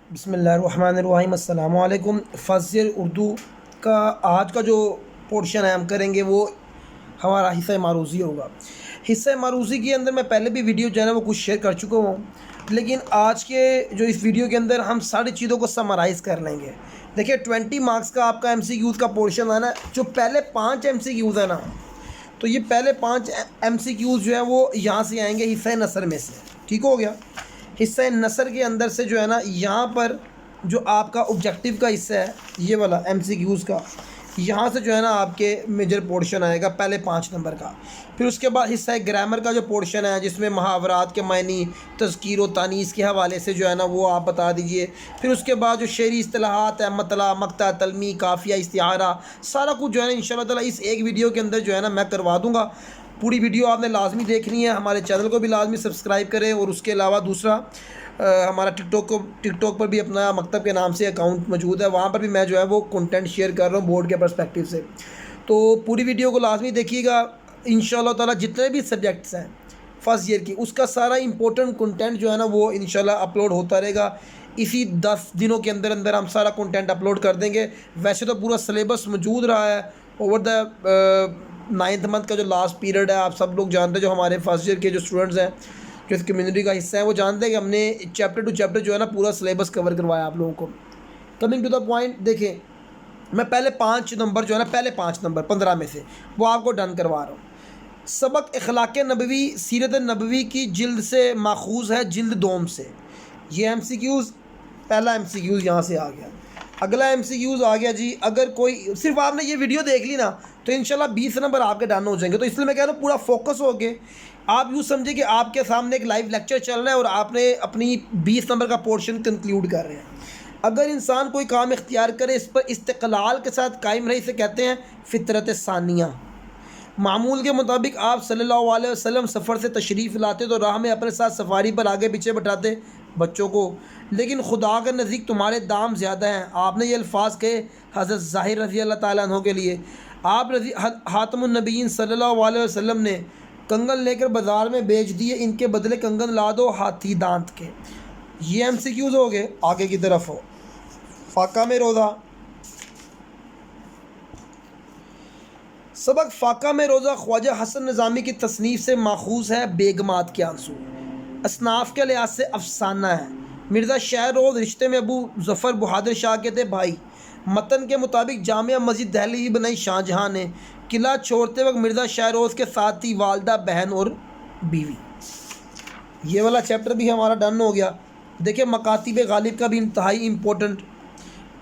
बिस्मिल्लाहिर्रहमानिर्रहीम अस्सलाम वालेकुम। फर्स्ट ईयर उर्दू का आज का जो पोर्शन है हम करेंगे वो हमारा हिस्सा मारूज़ी होगा। हिस्सा मारूज़ी के अंदर मैं पहले भी वीडियो जो है ना वो कुछ शेयर कर चुका हूँ, लेकिन आज के जो इस वीडियो के अंदर हम सारी चीज़ों को समराइज़ कर लेंगे। देखिए 20 मार्क्स का आपका एमसीक्यूज़ का पोर्शन है ना, जो पहले 5 एमसीक्यूज़ है ना, तो ये पहले 5 एमसीक्यूज़ जो है वो यहाँ से आएंगे हिस्सा नसर में से। ठीक हो गया। हिस्सा नसर के अंदर से जो है ना, यहाँ पर जो आपका ऑब्जेक्टिव का हिस्सा है ये वाला एमसीक्यूज़ का, यहाँ से जो है ना आपके मेजर पोर्शन आएगा पहले 5 नंबर का। फिर उसके बाद हिस्सा है ग्रामर का जो पोर्शन है, जिसमें मुहावरात के मायनी, तज़कीर व तानीस के हवाले से जो है ना वो आप बता दीजिए। फिर उसके बाद जो शेरी इस्तिलाहात है, मतला, मक्ता, तलमी, काफ़िया, इस्तिआरा, सारा कुछ जो है ना इंशाअल्लाह ताला इस एक वीडियो के अंदर जो है ना मैं करवा दूँगा। पूरी वीडियो आपने लाजमी देखनी है। हमारे चैनल को भी लाजमी सब्सक्राइब करें। और उसके अलावा दूसरा हमारा टिकटॉक पर भी अपना मकतब के नाम से अकाउंट मौजूद है, वहाँ पर भी मैं जो है वो कंटेंट शेयर कर रहा हूँ बोर्ड के पर्सपेक्टिव से। तो पूरी वीडियो को लाजमी देखिएगा। इंशाअल्लाह ताला जितने भी सब्जेक्ट्स हैं फर्स्ट ईयर की, उसका सारा इंपॉर्टेंट कंटेंट जो है ना वो इंशाल्लाह अपलोड होता रहेगा। इसी 10 दिनों के अंदर अंदर हम सारा कंटेंट अपलोड कर देंगे। वैसे तो पूरा सिलेबस मौजूद रहा है ओवर द 9th मंथ का जो लास्ट पीरियड है। आप सब लोग जानते हैं, जो हमारे फर्स्ट ईयर के जो स्टूडेंट्स हैं, जो इस कम्युनिटी का हिस्सा है, वो जानते हैं कि हमने चैप्टर टू चैप्टर जो है ना पूरा सिलेबस कवर करवाया आप लोगों को। कमिंग टू द पॉइंट, देखें मैं पहले 5 नंबर जो है ना, पहले 5 नंबर 15 में से वो आपको डन करवा रहा हूँ। सबक अखलाक नबवी सीरत नबवी की जिल्द से माखूज़ है, जिल्द दोम से। ये एमसीक्यूज़, पहला एमसीक्यूज़ यहाँ से आ गया। अगला एमसीक्यूज़ आ गया जी, अगर कोई सिर्फ आपने ये वीडियो देख ली ना तो इंशाल्लाह 20 नंबर आपके डन हो जाएंगे। तो इसलिए मैं कह रहा हूँ पूरा फोकस हो के आप यूँ समझे कि आपके सामने एक लाइव लेक्चर चल रहा है और आपने अपनी 20 नंबर का पोर्शन कंक्लूड कर रहे हैं। अगर इंसान कोई काम इख्तियार करे, इस पर इस्तिक़लाल के साथ कायम रहे, इसे कहते हैं फ़ितरत सानिया। मामूल के मुताबिक आप सल्लल्लाहु अलैहि वसल्लम सफ़र से तशरीफ़ लाते तो राह में अपने साथ सफारी पर आगे पीछे बैठाते बच्चों को, लेकिन खुदा के नज़दीक तुम्हारे दाम ज़्यादा हैं। आपने ये अल्फाज कहे हज़रत ज़ाहिर रज़ी अल्लाह ताला अन्हु के लिए। आप हातमुन नबीयीन सल्लल्लाहु अलैहि वसल्लम ने कंगन लेकर बाज़ार में बेच दिए, इनके बदले कंगन ला दो हाथी दांत के। ये एमसीक्यूज़ हो गए। आगे की तरफ हो, फाका में रोज़ा। सबक फ़ाका में रोज़ा ख्वाजा हसन निज़ामी की तसनीफ़ से माखूज़ है। बेगमात के आंसू असनाफ़ के लिहाज से अफसाना है। मिर्ज़ा शहरोज़ रिश्ते में अबू ज़फ़र बहादुर शाह के थे भाई। मतन के मुताबिक जामिया मस्जिद दहली ही बनाई शाहजहाँ ने। किला छोड़ते वक्त मिर्ज़ा शहरोज़ के साथ ही वालदा, बहन और बीवी। ये वाला चैप्टर भी हमारा डन हो गया। देखिए मकातिब गालिब का भी इंतहाई इम्पोर्टेंट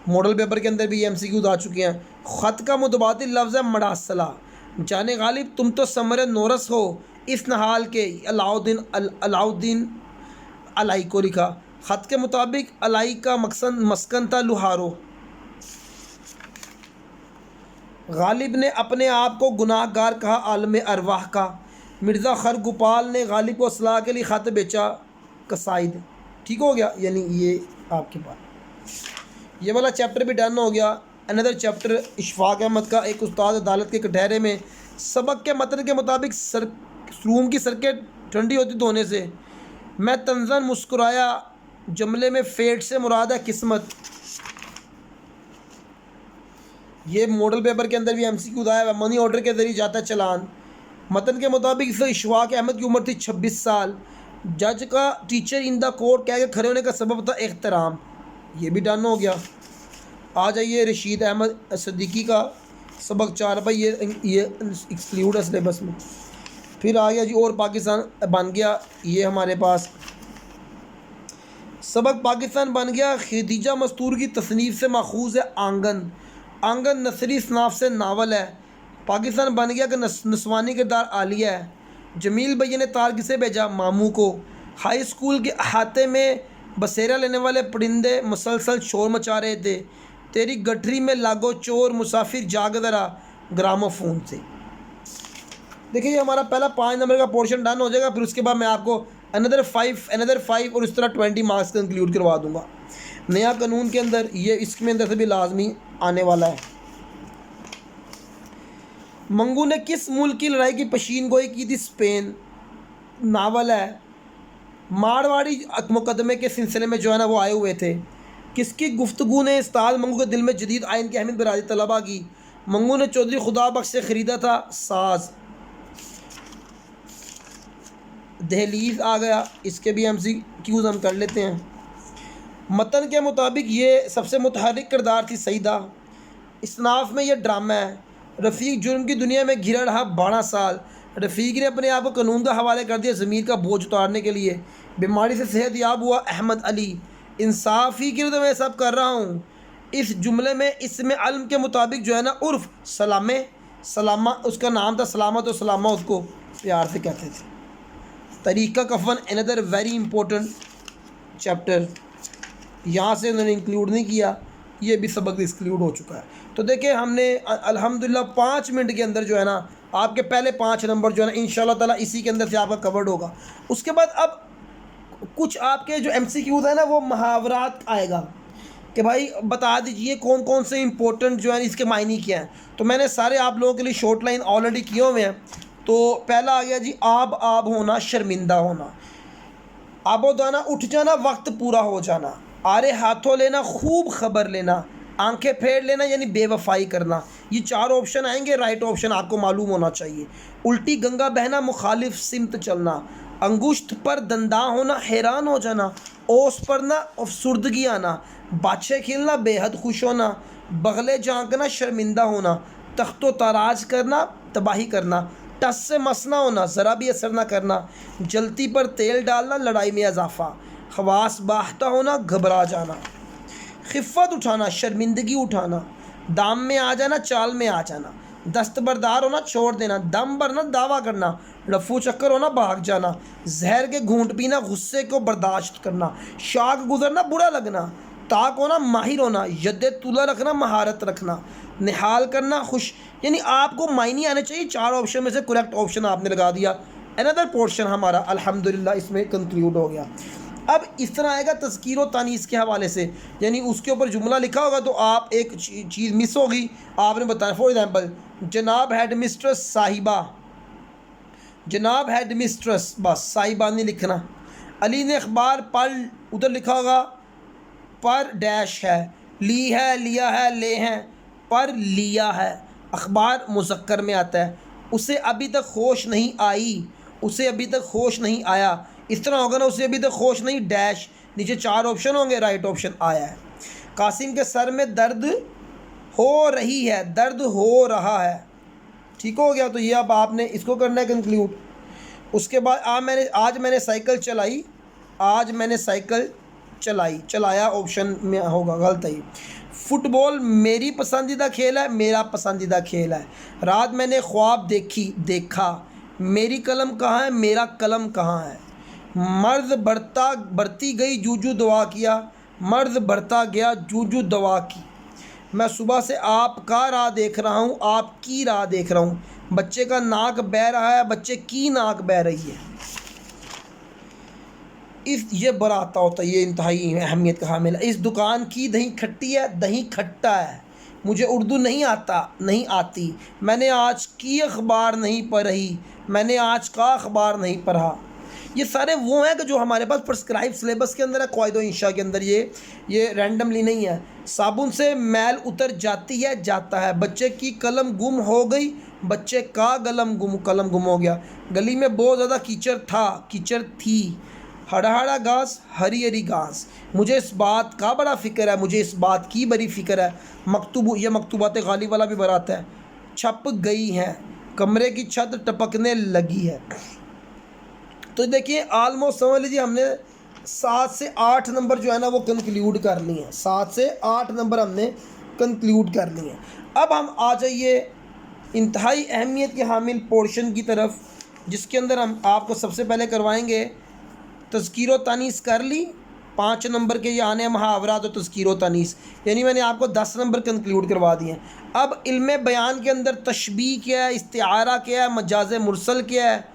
मॉडल पेपर के अंदर भी एमसीक्यूज़ आ चुके हैं। ख़त का मुतबादिल लफ्ज़ है मडासला। जाने गालिब तुम तो समर नोरस हो इस नहाल के। अलाउद्दीन अलाई को लिखा। ख़त के मुताबिक अलाई का मकसन मस्कन था लुहारो। गालिब ने अपने आप को गुनाहगार कहा आलम अरवाह का। मिर्ज़ा खर गोपाल ने गालिब को सलाह के लिए ख़त बेचा कसाइद। ठीक हो गया, यानी ये आपके पास ये वाला चैप्टर भी डन हो गया। अनदर चैप्टर इशफाक अहमद का, एक उस्ताद अदालत के कटहरे में। सबक के मतन के मुताबिक रूम की सड़कें ठंडी होती धोने से। मैं तंज़न मुस्कुराया, जुमले में फेट से मुराद है किस्मत। ये मॉडल पेपर के अंदर भी एमसीक्यू आया है। मनी ऑर्डर के ज़रिए जाता चलान। मतन के मुताबिक इस इशफाक अहमद की उम्र थी 26 साल। जज का टीचर इन द कोर्ट कह के खड़े होने का सबब था एहतराम। ये भी डन हो गया। आ जाइए रशीद अहमद सिद्दीकी का सबक 4 भाई, ये एक्सक्लूड है सिलेबस में। फिर आ गया जी और पाकिस्तान बन गया। ये हमारे पास सबक पाकिस्तान बन गया। खदीजा मस्तूर की तसनीफ़ से माखूज़ है आंगन। आंगन नसरी सनाफ से नावल है। पाकिस्तान बन गया कि नस्वानी किरदार आलिया है। जमील भैया ने तार किसे भेजा, मामू को। हाई स्कूल के अहाते में बसेरा लेने वाले परिंदे मुसलसल शोर मचा रहे थे। तेरी गठरी में लागो चोर, मुसाफिर जाग जरा, ग्रामोफोन से। देखिए ये हमारा पहला 5 नंबर का पोर्शन डन हो जाएगा। फिर उसके बाद मैं आपको अनदर फाइव और इस तरह 20 मार्क्स कंक्लूड करवा दूंगा। नया कानून के अंदर ये इसमें अंदर से भी लाजमी आने वाला है। मंगू ने किस मुल्क की लड़ाई की पेशीन गोई की थी, स्पेन। नावल है। मारवाड़ी मुकदमे के सिलसिले में जो है ना वो आए हुए थे। किसकी गुफ्तगू ने उस्ताद मंगू के दिल में जदीद आइन की अहमियत बरादी तलबा की? मंगू ने चौधरी खुदा बख्श से ख़रीदा था साज। दहलीज आ गया, इसके भी MCQs हम कर लेते हैं। मतन के मुताबिक ये सबसे मुतहर्रिक किरदार थी सईदा। इसनाफ में यह ड्रामा है। रफ़ीक जुर्म की दुनिया में घिरा रहा 12 साल। रफ़ीक ने अपने आप को कानून का हवाले कर दिया ज़मीर का बोझ उतारने के लिए। बीमारी से सेहतयाब हुआ अहमद अली। इंसाफ ही के लिए तो मैं सब कर रहा हूँ। इस जुमले में इसमें अलम के मुताबिक जो है ना उर्फ़ सलामा, उसका नाम था सलामा, तो सलामा उसको प्यार से कहते थे। तरीक़ा कफ़न अनदर वेरी इंपॉर्टेंट चैप्टर, यहाँ से उन्होंने इंक्लूड नहीं किया, ये भी सबक एक्सक्लूड हो चुका है। तो देखिए हमने अल्हम्दुलिल्लाह 5 मिनट के अंदर जो है ना आपके पहले 5 नंबर जो है ना इंशाल्लाह ताला इसी के अंदर से आपका कवर्ड होगा। उसके बाद अब कुछ आपके जो MCQs है ना वो मुहावरात आएगा कि भाई बता दीजिए कौन कौन से इंपॉर्टेंट जो है इसके मायने क्या हैं। तो मैंने सारे आप लोगों के लिए शॉर्ट लाइन ऑलरेडी किए हुए हैं। तो पहला आ गया जी आब होना, शर्मिंदा होना। आबो दाना, उठ जाना, वक्त पूरा हो जाना। आरे हाथों लेना, खूब खबर लेना। आंखें फेर लेना यानी बेवफाई करना। ये 4 ऑप्शन आएंगे, राइट ऑप्शन आपको मालूम होना चाहिए। उल्टी गंगा बहना, मुखालिफ सिमत चलना। अंगुश्त पर दंदा होना, हैरान हो जाना। ओस पर ना अफसुर्दगी आना। बादशाह खिलना, बेहद खुश होना। बगले झांकना, शर्मिंदा होना। तख्तो ताराज करना, तबाही करना। टस से मसना होना, ज़रा भी असर ना करना। जलती पर तेल डालना, लड़ाई में इजाफा। खवास बाहता होना, घबरा जाना। खिफ़त उठाना, शर्मिंदगी उठाना। दाम में आ जाना, चाल में आ जाना। दस्तबरदार होना, छोड़ देना। दम भरना, दावा करना। रफू चक्कर होना, भाग जाना। जहर के घूंट पीना, गुस्से को बर्दाश्त करना। शाख गुजरना, बुरा लगना। ताक होना, माहिर होना। यद्दे तुला रखना, महारत रखना। निहाल करना, खुश, यानी आपको मायने आने चाहिए। 4 ऑप्शन में से करेक्ट ऑप्शन आपने लगा दिया। अनदर पोर्शन हमारा अल्हम्दुलिल्लाह इसमें कंक्लूड हो गया। अब इस तरह आएगा तज़कीर व तानीस के हवाले से, यानी उसके ऊपर जुमला लिखा होगा तो आप एक चीज़ मिस होगी, आपने बताया। फॉर एग्जांपल, जनाब हेड मिस्ट्रेस साहिबा, जनाब हेड मिस्ट्रेस, बस साहिबा नहीं लिखना। अली ने अखबार पढ़, उधर लिखा होगा पर डैश है। ली है, लिया है, ले हैं, पर लिया है। अखबार मुज़क्कर में आता है। उसे अभी तक होश नहीं आई, उसे अभी तक होश नहीं आया। इस तरह होगा ना, उसे अभी तक होश नहीं डैश। नीचे 4 ऑप्शन होंगे, राइट ऑप्शन आया है। कासिम के सर में दर्द हो रही है, दर्द हो रहा है। ठीक हो गया। तो ये अब आपने इसको करना है कंक्लूड। उसके बाद आज मैंने साइकिल चलाई, आज मैंने साइकिल चलाई, चलाया ऑप्शन में होगा, गलत है। फुटबॉल मेरी पसंदीदा खेल है, मेरा पसंदीदा खेल है। रात मैंने ख्वाब देखा। मेरी कलम कहाँ है, मेरा कलम कहाँ है। मर्द बढ़ती गई, जूजू दुआ किया। मर्द बढ़ता गया, जूजू दुआ की। मैं सुबह से आपका राह देख रहा हूँ, आपकी राह देख रहा हूँ। बच्चे का नाक बह रहा है, बच्चे की नाक बह रही है। ये बड़ा आता होता है, ये इंतहाई अहमियत का हामिल है। इस दुकान की दही खट्टी है, दही खट्टा है। मुझे उर्दू नहीं आती। मैंने आज की अखबार नहीं पढ़ी, मैंने आज का अखबार नहीं पढ़ा। ये सारे वो हैं कि जो हमारे पास प्रिस्क्राइब सिलेबस के अंदर है, क़वाइद इंशा के अंदर। ये रैंडमली नहीं है। साबुन से मैल उतर जाती है, जाता है। बच्चे की कलम गुम हो गई, बच्चे का कलम गुम हो गया। गली में बहुत ज़्यादा कीचड़ थी। हरा घास, हरी हरी घास। मुझे इस बात का बड़ा फ़िक्र है, मुझे इस बात की बड़ी फ़िक्र है। ये मकतूबात गाली वाला भी बरात है। छप गई हैं, कमरे की छत टपकने लगी है। तो देखिए ऑलमोस्ट समझ लीजिए हमने 7 से 8 नंबर जो है ना वो कंक्लूड करनी है। 7 से 8 नंबर हमने कंक्लूड करनी है। अब हम आ जाइए इंतहाई अहमियत के हामिल पोर्शन की तरफ, जिसके अंदर हम आपको सबसे पहले करवाएंगे तज़कीर व तानीस। कर ली 5 नंबर के ये आने हैं मुहावरा तो तज़कीर व तानीस, यानी मैंने आपको 10 नंबर कंक्लूड करवा दिए हैं। अब इल्म बयान के अंदर तशबीह क्या है, इस्तिआरा क्या है, मजाज मुरसल क्या है,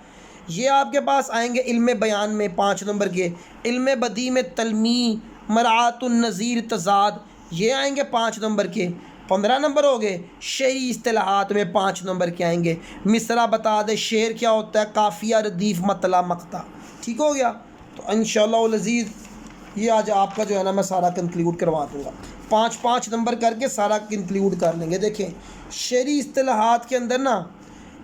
ये आपके पास आएंगे इल्म बयान में 5 नंबर के। इल्म बदी में तलमी, मरातुन नज़ीर, तज़ाद, ये आएंगे 5 नंबर के। 15 नंबर हो गए। शेरी इस्तिलाहात में 5 नंबर के आएंगे। मिसरा बता दे, शेर क्या होता है, काफ़िया, रदीफ़, मतला, मक्ता। ठीक हो गया। तो इंशाअल्लाह अज़ीज़ ये आज आपका जो है ना मैं सारा कंक्लूड करवा दूँगा, 5-5 नंबर करके सारा कंक्लूड कर लेंगे। देखें शेरी इस्तिलाहात के अंदर ना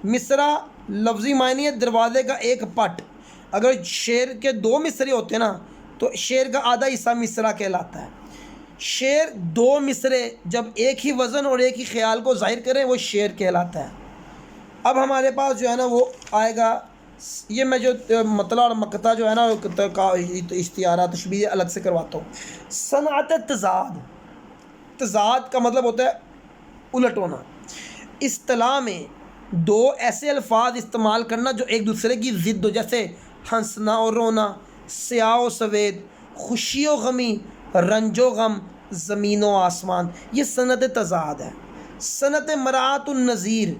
मिसरा लफ्ज़ी मायने है दरवाज़े का एक पट। अगर शेर के 2 मिसरे होते हैं ना तो शेर का आधा हिस्सा मिसरा कहलाता है। शेर 2 मिसरे जब एक ही वज़न और एक ही ख्याल को ज़ाहिर करें वो शेर कहलाता है। अब हमारे पास जो है ना वो आएगा, ये मैं जो मतला और मकता जो है ना का इश्तियारा तशबीह अलग से करवाता हूँ। सनअत तज़ाद, तज़ाद का मतलब होता है उलट होना। इस्तिलाह में 2 ऐसे अल्फाज इस्तेमाल करना जो एक दूसरे की ज़िद हो, जैसे हंसना और रोना, स्याह और सवेद, खुशी और गमी, रंजो गम, ज़मीन व आसमान, ये सनत तज़ाद है। सनत मरातुन नज़ीर,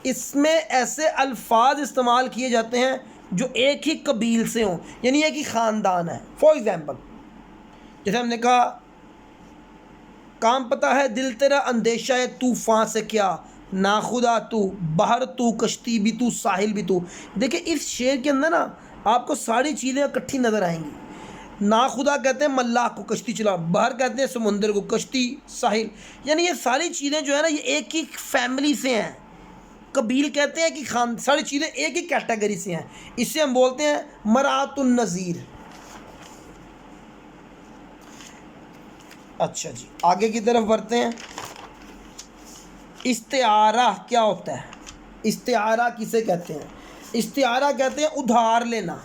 इसमें ऐसे अल्फाज इस्तेमाल किए जाते हैं जो एक ही कबील से हों, यानी एक ही ख़ानदान है। फॉर एग्ज़ाम्पल जैसे हमने कहा काम पता है दिल तेरा अंदेशा है तूफ़ान से क्या, नाखुदा तू बाहर तू कश्ती भी तू साहिल भी तू। देखिए इस शेर के अंदर ना आपको सारी चीज़ें इकट्ठी नज़र आएंगी। नाखुदा कहते हैं मल्लाह को कश्ती चला, बाहर कहते हैं समुंदर को, कश्ती साहिल, यानी ये सारी चीज़ें जो है ना ये एक ही फैमिली से हैं। कबील कहते हैं कि खान, सारी चीज़ें एक ही कैटेगरी से हैं, इससे हम बोलते हैं मरातुन नज़ीर। अच्छा जी आगे की तरफ बढ़ते हैं। इस्तिआरा क्या होता है? इस्तिआरा किसे कहते हैं? इस्तिआरा कहते हैं उधार लेना।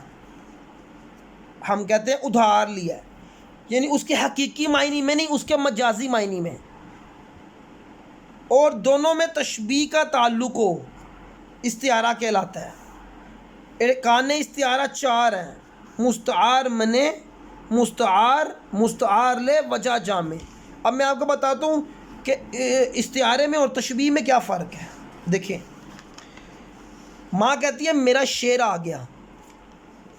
हम कहते हैं उधार लिया, यानी उसके हकीकी मायने में नहीं, उसके मजाजी मायने में, और दोनों में तशबीह का ताल्लुक़ हो, इस्तिआरा कहलाता है। कान इस्तिआरा 4 हैं, मुस्तार मने, मुस्तार, मुस्तार ले, वजह जामे। अब मैं आपको बताता हूँ कि इस्तिआरे में और तशबीह में क्या फ़र्क है। देखिए माँ कहती है मेरा शेर आ गया,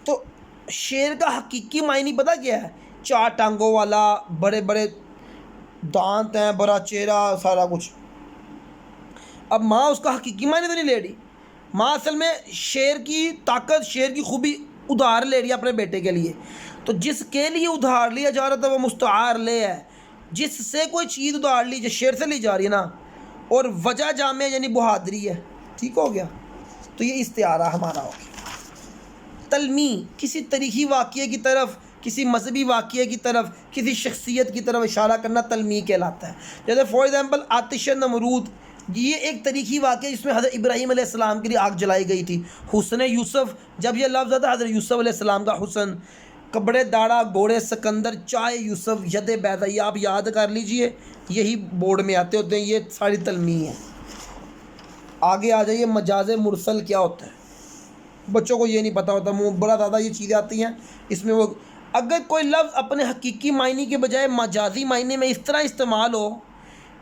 तो शेर का हकीकी मायने पता क्या है? 4 टांगों वाला, बड़े बड़े दांत हैं, बड़ा चेहरा, सारा कुछ। अब माँ उसका हकीकी मायने तो नहीं ले रही, माँ असल में शेर की ताकत, शेर की खूबी उधार ले रही है अपने बेटे के लिए। तो जिसके लिए उधार लिया जा रहा था वो मुस्तार ले है, जिससे कोई चीज़ उधार ली जो शेर से ली जा रही है ना, और वजह जामे यानी बहादुरी है। ठीक हो गया, तो ये इस्तिआरा हमारा हो गया। तलमी किसी तारीख़ी वाक़ये की तरफ, किसी मजहबी वाक़ये की तरफ, किसी शख्सियत की तरफ इशारा करना तलमी कहलाता है। जैसे फॉर एग्ज़ाम्पल आतिश नमरूद, ये एक तारीख़ी वाक़या जिसमें हज़रत इब्राहीम अलैहिस्सलाम के लिए आग जलाई गई थी। हुस्न यूसुफ़, जब यह लफ्ज़ आता है हज़रत यूसुफ़ अलैहिस्सलाम का हुस्न, कपड़े दाड़ा घोड़े सिकंदर चाय यूसुफ़ यद बैदा, ये आप याद कर लीजिए, यही बोर्ड में आते होते हैं, ये सारी तलमी है। आगे आ जाइए मजाज़ मुरसल क्या होता है, बच्चों को ये नहीं पता होता, मुँह बड़ा ज़्यादा ये चीज़ें आती हैं इसमें। वो अगर कोई लफ्ज़ अपने हकीकी मायने के बजाय मजाजी मायने में इस तरह इस्तेमाल हो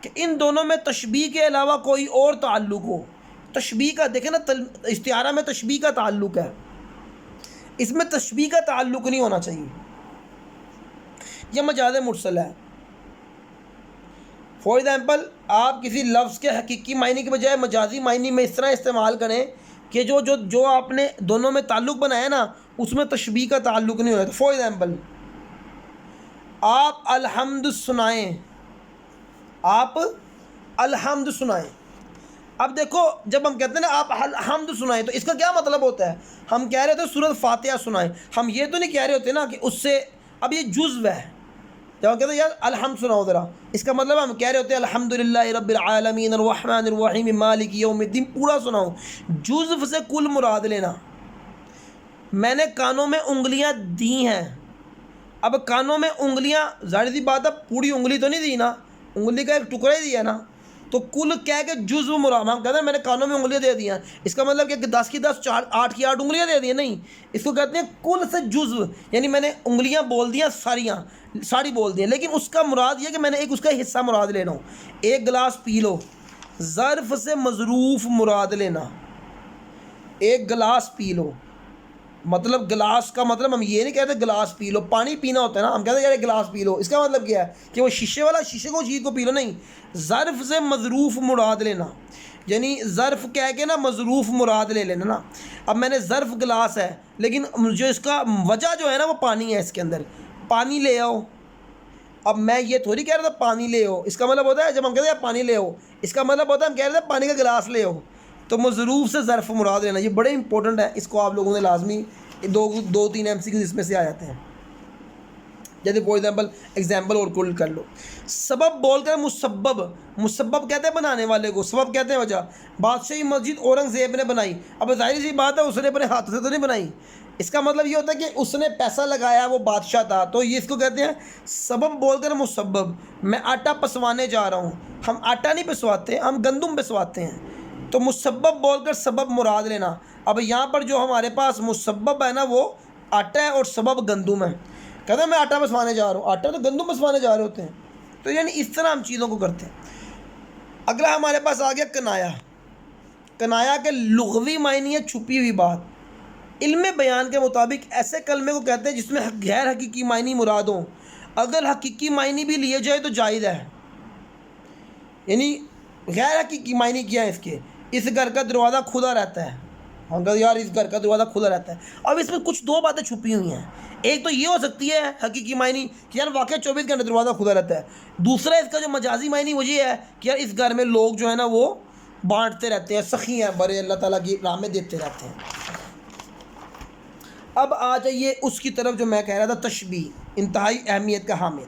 कि इन दोनों में तशबीह के अलावा कोई और ताल्लुक़ हो, तशबीह का देखें ना, इस्तिआरा में तशबीह का ताल्लुक़ है, इसमें तशबीह का ताल्लुक़ नहीं होना चाहिए, यह मजाज़ मुरसल है। फॉर एग्ज़ाम्पल आप किसी लफ्ज़ के हकीकी मायने के बजाय मजाजी मायने में इस तरह इस्तेमाल करें कि जो जो जो आपने दोनों में ताल्लुक़ बनाया ना उसमें तशबीह का ताल्लुक़ नहीं होगा। तो फॉर एग्ज़ाम्पल आप अल्हम्द सुनाएं, आप अल्हम्द सुनाएं। अब देखो जब हम कहते हैं ना आप अल्हम्द सुनाएं, तो इसका क्या मतलब होता है? हम कह रहे थे सूरत फातिहा सुनाएं, हम ये तो नहीं कह रहे होते ना कि उससे, अब ये जुज़्व है, जब हम कहते हैं यार अल्हम्द सुनाओ ज़रा, इसका मतलब हम कह रहे होते हैं अल्हम्दुलिल्लाहि रब्बिल आलमीन अर्रहमानिर रहीम मालिकि यौमिद्दीन, पूरा सुनाओ। जुज़्व से कुल मुराद लेना। मैंने कानों में उंगलियां दी हैं, अब कानों में उंगलियां, ज़ाहिर सी बात है पूरी उंगली तो नहीं दी ना, उंगली का एक टुकड़ा ही दिया ना, तो कुल क्या है कि जुज़्व मुराद। हम कहते हैं मैंने कानों में उंगलियां दे दी हैं, इसका मतलब कि 10 की 10, 8 की 8 उंगलियां दे दी हैं, नहीं, इसको कहते हैं कुल से जुज़्व, यानी मैंने उंगलियां बोल दियाँ, सारी बोल दी हैं, लेकिन उसका मुराद ये कि मैंने एक उसका हिस्सा मुराद लेना हो। एक गिलास पी लो, ज़र्फ़ से मज़रूफ़ मुराद लेना, एक गिलास पी लो, मतलब गिलास का मतलब हम ये नहीं कहते गिलास पी लो, पानी पीना होता है ना, हम कहते हैं यार गिलास पी लो, इसका मतलब क्या है कि वो शीशे वाला, शीशे को चीज़ को पी लो, नहीं, ज़र्फ़ से मज़रूफ़ मुराद लेना, यानी ज़र्फ़ कह के ना मज़रूफ़ मुराद ले लेना ना। अब मैंने ज़र्फ़ गिलास है, लेकिन जो इसका वजह जो है ना वो पानी है, इसके अंदर पानी ले आओ। अब मैं ये थोड़ी कह रहा था पानी ले आओ, इसका मतलब होता है जब हम कहते हैं पानी ले आओ, इसका मतलब होता है हम कह रहे थे पानी का गिलास ले आओ। तो मज़रूफ़ से ज़र्फ़ मुराद लेना, ये बड़े इंपॉर्टेंट है, इसको आप लोगों ने लाजमी दो तीन MCQ इसमें से आ जाते हैं। जैसे फॉर एग्जाम्पल और कुल कर लो। सबब बोलकर मुसब्बब कहते हैं बनाने वाले को, सबब कहते हैं वजह। बादशाही मस्जिद औरंगज़ेब ने बनाई, अब जाहिर सी बात है उसने अपने हाथ से तो नहीं बनाई, इसका मतलब ये होता है कि उसने पैसा लगाया, वो बादशाह था, तो ये इसको कहते हैं सबब बोलकर मुसब्बब। मैं आटा पसवाने जा रहा हूँ, हम आटा नहीं पिसवाते, हम गंदुम पिसवाते हैं, तो मुसब्बब बोलकर सबब मुराद लेना। अब यहाँ पर जो हमारे पास मुसब्बब है ना वो आटा है और सबब गंदुम है। कहते हैं मैं आटा पिसवाने जा रहा हूँ, आटा तो गंदुम पिसवाने जा रहे होते हैं। तो यानी इस तरह हम चीज़ों को करते हैं। अगला हमारे पास आ गया कनाया। कनाया के लुग़वी मायने है छुपी हुई बात। इल्म बयान के मुताबिक ऐसे कलमे को कहते हैं जिसमें गैर हकीकी मायने मुराद हों, अगर हकीकी मायने भी लिए जाए तो जायज़ है। यानी गैर हकीकी मायने क्या है इसके, इस घर का दरवाज़ा खुला रहता है, हम कहते यार इस घर का दरवाज़ा खुला रहता है। अब इसमें कुछ दो बातें छुपी हुई हैं। एक तो ये हो सकती है हकीकी मायने कि यार वाकई 24 घंटे दरवाज़ा खुला रहता है। दूसरा इसका जो मजाजी मायने वो ये है कि यार इस घर में लोग जो है ना वो बांटते रहते हैं, सखी हैं, बड़े अल्लाह ताला की राह में देते रहते हैं। अब आ जाइए उसकी तरफ जो मैं कह रहा था, तशबीह इंतहाई अहमियत का हामिल।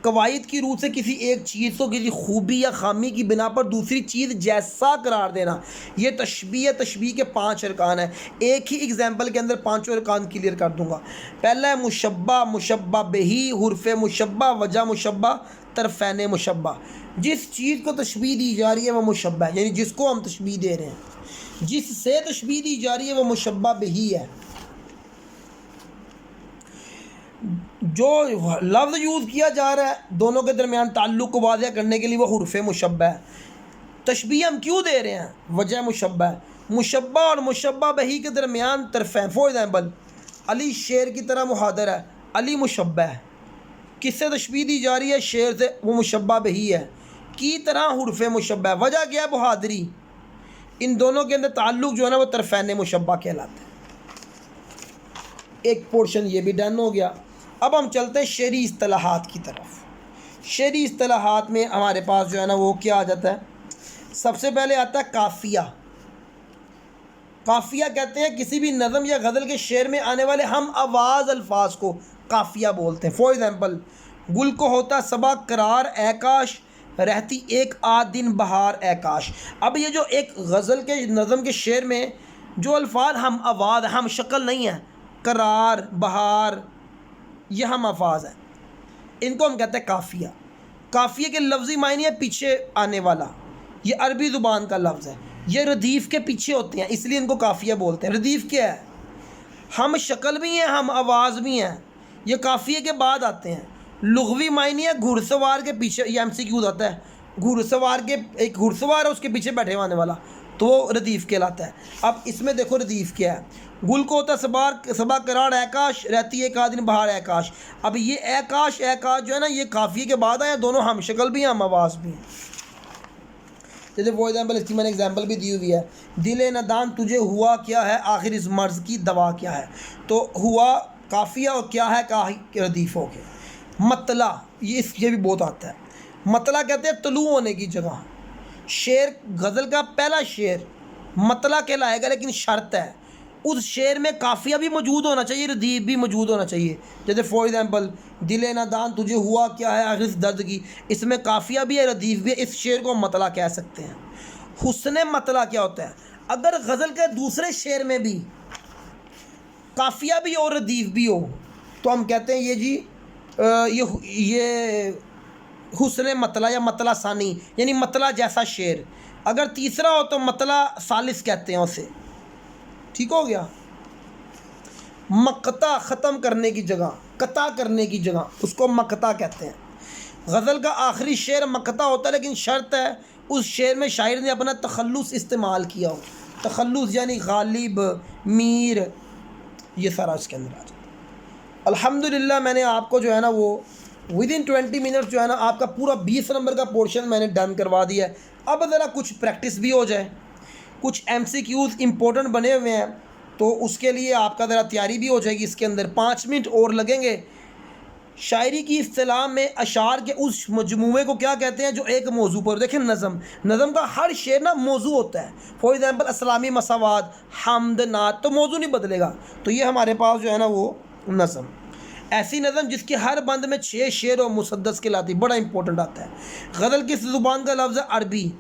कवायद की रूह से किसी एक चीज़ को किसी खूबी या खामी की बिना पर दूसरी चीज़ जैसा करार देना, ये तशबीह। तशबीह के 5 अरकान हैं, एक ही एग्जाम्पल के अंदर 5 अरकान क्लियर कर दूंगा। पहला है मुशब्बा, मुशब्बा बिही, हुर्फ मुशब्बा, वजह मुशब्बा, तरफ़ैन मुशब्बा। जिस चीज़ को तशबीह दी जा रही है वह मुशब्बा है, यानी जिसको हम तशबीह दे रहे हैं, जिससे तशबीह दी जा रही है वह मुशब्बा बिही है। जो लफ्ज़ यूज़ किया जा रहा है दोनों के दरमियान ताल्लुक़ को वाज़ह करने के लिए वो हुर्फ़ मुशब्बा है। तशबीह हम क्यों दे रहे हैं, वजह मुशब्बा है। मुशब्बा और मुशब्बा बही के दरमियान तरफ़ैन। फॉर एग्ज़ाम्पल अली शेर की तरह मुहादर है, अली मुशब्बा है, किससे तशबीह दी जा रही है, शेर से, वो मुशब्बा बही है की तरह हुर्फ़ मुशब्बा है। वजह क्या है, बहादरी। इन दोनों के अंदर ताल्लुक़ जो है ना वो तरफ़ैन मुशब्बा कहलाता है। एक पोर्शन ये भी डन हो गया। अब हम चलते हैं शेरी इस्तिलाहात की तरफ। शेरी इस्तिलाहात में हमारे पास जो है ना वो क्या आ जाता है, सबसे पहले आता है काफ़िया। काफ़िया कहते हैं किसी भी नज़म या गज़ल के शेर में आने वाले हम आवाज़ अल्फाज को काफ़िया बोलते हैं। फॉर एग्ज़ाम्पल गुल को होता सबा करार ऐकाश, रहती एक आध दिन बहार ऐकाश। अब ये जो एक गज़ल के नज़म के शेर में जो अल्फाज हम आवाज़, हम शक्ल नहीं है, करार, बहार, ये हम अल्फाज हैं, इनको हम कहते हैं काफ़िया। काफ़िया के लफ्ज़ी मायने है पीछे आने वाला, ये अरबी ज़ुबान का लफ्ज़ है, ये रदीफ़ के पीछे होते हैं इसलिए इनको काफ़िया बोलते हैं। रदीफ़ क्या है, हम शक्ल भी हैं, हम आवाज़ भी हैं, ये काफ़िया के बाद आते हैं। लुग़वी मायने है घुड़सवार के पीछे, ये MCQ आता है, घुड़सवार के, एक घुड़सवार है उसके पीछे बैठे आने वाला, तो वो रदीफ़ कहलाता है। अब इसमें देखो रदीफ़ क्या है, गुल को होता सबा करार ऐकाश, रहती एक आध दिन बहार ऐकाश। अब ये ऐकाश ऐकाश जो है ना ये काफ़िए के बाद आया, दोनों हम शक्ल भी हैं, हम आवाज़ भी हैं। जैसे फॉर एग्जाम्पल इसकी मैंने एग्जाम्पल भी दी हुई है, दिले नदान तुझे हुआ क्या है, आखिर इस मर्ज़ की दवा क्या है। तो हुआ काफ़िया और क्या है का रदीफ़ हो गया। मतला, ये भी बहुत आता है। मतला कहते हैं तलू होने की जगह। शेर गज़ल का पहला शेर मतला कहलाएगा, लेकिन शर्त है उस शेर में काफ़िया भी मौजूद होना चाहिए, रदीफ़ भी मौजूद होना चाहिए। जैसे फॉर एग्ज़ाम्पल दिले नादान तुझे हुआ क्या है आखिर दर्द की, इसमें काफ़िया भी है, रदीफ़ भी है, इस शेर को मतला कह सकते हैं। हुस्न मतला क्या होता है, अगर गज़ल के दूसरे शेर में भी काफ़िया भी और रदीफ़ भी हो तो हम कहते हैं ये जी ये हुस्न मतला या मतला सानी, यानी मतला जैसा शेर। अगर तीसरा हो तो मतला सालिस कहते हैं उसे। ठीक हो गया। मकता, ख़त्म करने की जगह, कता करने की जगह, उसको मकता कहते हैं। गज़ल का आखिरी शेर मकता होता है, लेकिन शर्त है उस शेर में शायर ने अपना तखल्लुस इस्तेमाल किया हो। तखल्लुस यानी गालिब, मीर, ये सारा इसके अंदर आ जाता है। अल्हम्दुलिल्लाह मैंने आपको जो है ना वो विदिन 20 मिनट्स जो है ना आपका पूरा 20 नंबर का पोर्शन मैंने डन करवा दिया है। अब ज़रा कुछ प्रैक्टिस भी हो जाए, कुछ MCQs इम्पोर्टेंट बने हुए हैं, तो उसके लिए आपका ज़रा तैयारी भी हो जाएगी। इसके अंदर 5 मिनट और लगेंगे, शायरी की इस्तिलाह में अशार के उस मजमूए को क्या कहते हैं जो एक मौजू पर, देखें नज़म का हर शेर ना मौजू होता है। फॉर एग्ज़ाम्पल असलामी मसावाद, हमद, नात, तो मौजू नहीं बदलेगा। तो ये हमारे पास जो है ना वो नज़म, ऐसी नज़म जिसके हर बंद में 6 शेर और मुसद्दस कहलाती, बड़ा इंपॉर्टेंट आता है। गज़ल किस ज़ुबान का लफ्ज़ अरबी,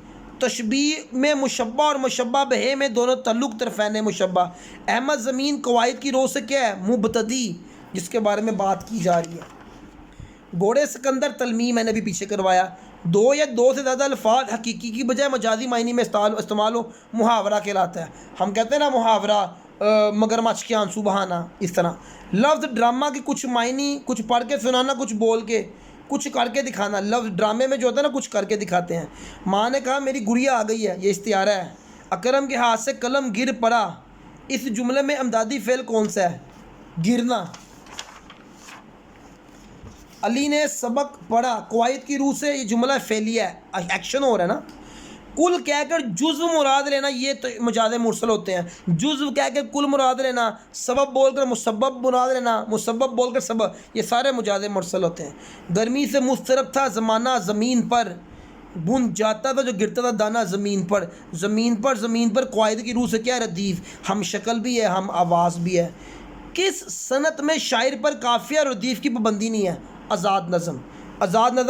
तशबीह में मुशब्बा और मुशब्बा बहे में दोनों तल्लुक़ तरफ़ैन मुशब्बा। अहमद ज़मीन कवायद की रो से क्या है, मुबतदी, जिसके बारे में बात की जा रही है। घोड़े सिकंदर तलमी मैंने भी पीछे करवाया। 2 या 2 से ज़्यादा अल्फाज हकीकी की बजाय मजाजी मायने में इस्तेमाल हो, मुहावरा कहलाता है। हम कहते हैं ना मुहावरा, मगरमच्छ के आंसू बहाना, इस तरह। लफ्ज़ ड्रामा के कुछ मायने, कुछ पढ़ के सुनाना, कुछ बोल के, कुछ करके दिखाना। लफ्ज़ ड्रामे में जो होता है ना, कुछ करके दिखाते हैं। माँ ने कहा मेरी गुड़िया आ गई है, ये इस्तियारा है। अकरम के हाथ से कलम गिर पड़ा, इस जुमले में अमदादी फ़ेल कौन सा है, गिरना। अली ने सबक पढ़ा, कवायद की रूह से, ये जुमला फ़ेलिया है, एक्शन हो रहा है ना। कुल कहकर जुज़्व मुराद लेना, ये तो मजाज़ मुरसल होते हैं। जुज़्व कहकर कुल मुराद लेना, सबब बोलकर मुसब्बब मुराद लेना, मुसब्बब बोलकर सबब, ये सारे मजाज़ मुरसल होते हैं। गर्मी से मुस्तरब था ज़माना ज़मीन पर, बुन जाता था जो गिरता था दाना ज़मीन पर। ज़मीन पर कवायद की रूह से क्या रदीफ़, हम शक्ल भी है, हम आवाज़ भी है। किस सनत में शायर पर काफ़िया और रदीफ़ की पाबंदी नहीं है, आज़ाद नज़म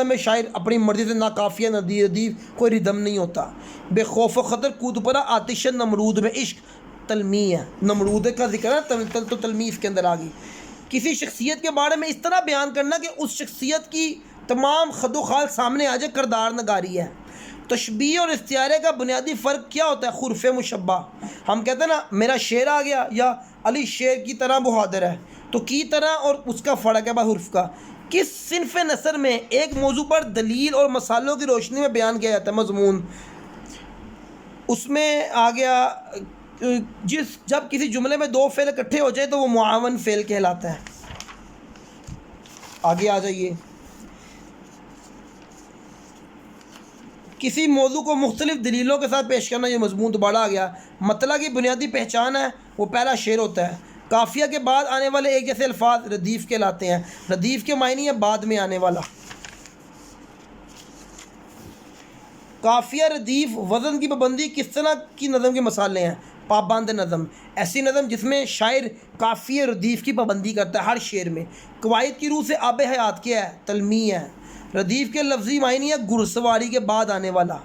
में शायर अपनी मर्ज़ी से ना काफ़िया ना रदीफ़, कोई रिदम नहीं होता। बेखौफ ख़तर कूद पड़ा आतिश नमरूद में, इश्क तलमी है, नमरूद का जिक्र है तो तलमी इसके अंदर आ गई। किसी शख्सियत के बारे में इस तरह बयान करना कि उस शख्सियत की तमाम खदोखाल सामने आ जाए, किरदार नगारी है। तशबीह और इस्तियारे का बुनियादी फ़र्क क्या होता है, खुरफ़ मुशब्बा। हम कहते हैं ना मेरा शेर आ गया, या अली शेर की तरह बहादुर है, तो की तरह और उसका फ़र्क है हुर्फ़ का। किस सिनफ़ नसर में एक मौजू पर दलील और मसालों की रोशनी में बयान किया जाता है, मज़मून। उसमें आ गया जब किसी जुमले में 2 फ़ेल इकट्ठे हो जाए तो वो मुआवन फ़ेल कहलाता है। आगे आ जाइए। किसी मौजू को मुख्तलिफ़ दलीलों के साथ पेश करना, ये मज़मून दोबारा आ गया। मतला की बुनियादी पहचान है, वो पहला शेर होता है। काफ़िया के बाद आने वाले एक जैसे अल्फाज रदीफ़ कहलाते हैं। रदीफ़ के मायने है बाद में आने वाला। काफ़िया, रदीफ़, वज़न की पाबंदी किस तरह की नज़म के मसाले हैं, पाबंद नज़म, ऐसी नज़म जिसमें शायर काफ़िया रदीफ़ की पाबंदी करता है हर शेर में। कवायद की रूह से आब हयात क्या है, तलमी है। रदीफ़ के लफ्ज़ी मायने है घुड़सवारी के बाद आने वाला,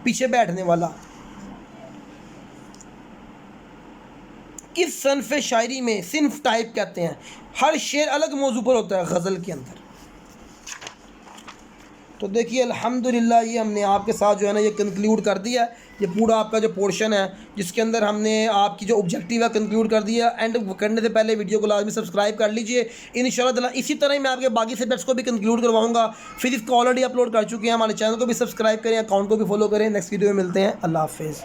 पीछे बैठने वाला। किस सनफ़ शायरी में सिनफ टाइप कहते हैं, हर शेर अलग मौजू पर होता है गज़ल के अंदर। तो देखिए अल्हम्दुलिल्लाह ये हमने आपके साथ जो है ना ये कंक्लूड कर दिया। ये पूरा आपका जो पोर्शन है जिसके अंदर हमने आपकी जो ऑब्जेक्टिव है कंक्लूड कर दिया। एंड करने से पहले वीडियो को लाजमी सब्सक्राइब कर लीजिए। इंशाल्लाह इसी तरह ही मैं आपके बाकी सब्जेक्ट्स को भी कंक्लूड करवाऊंगा। फिजिक्स को ऑलरेडी अपलोड कर चुके हैं, हमारे चैनल को भी सब्सक्राइब करें, अकाउंट को भी फॉलो करें। नेक्स्ट वीडियो में मिलते हैं, अल्लाह हाफिज़।